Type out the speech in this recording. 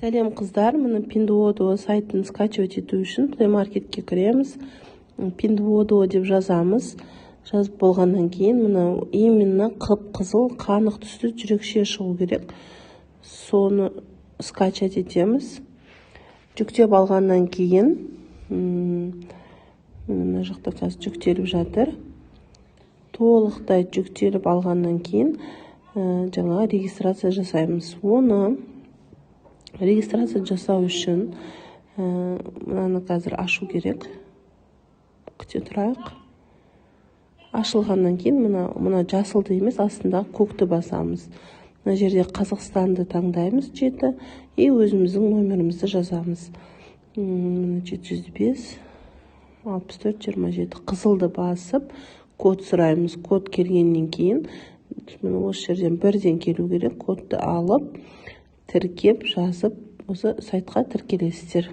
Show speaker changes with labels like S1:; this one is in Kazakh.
S1: Сәлем қыздар, міне Pinduoduo сайтын скачивать ету үшін Play Marketке кіреміз. Pinduoduo деп жазамыз. Жазып болғаннан кейін міне именно қып-қызыл қанық түсті жүрекше шығу керек. Соны скачать етеміз. Жүктеп алғаннан кейін мына жақта қазір жүктеліп жатыр. Толықтай жүктеліп алғаннан кейін жаңа регистрация жасаймыз. Оны регистрация жасау үшін мынаны қазір ашу керек. Күте тұрайық. Ашылғаннан кейін мына жасылды емес, астында көкті басамыз. Мына жерде Қазақстанды таңдаймыз 7 и өзіміздің номерімізді жазамыз. 705 64 27 қызылды басып код сұраймыз. Код келгеннен кейін осы жерден бірден келу керек. Кодты алып тіркеп жазып осы сайтқа тіркелесіздер.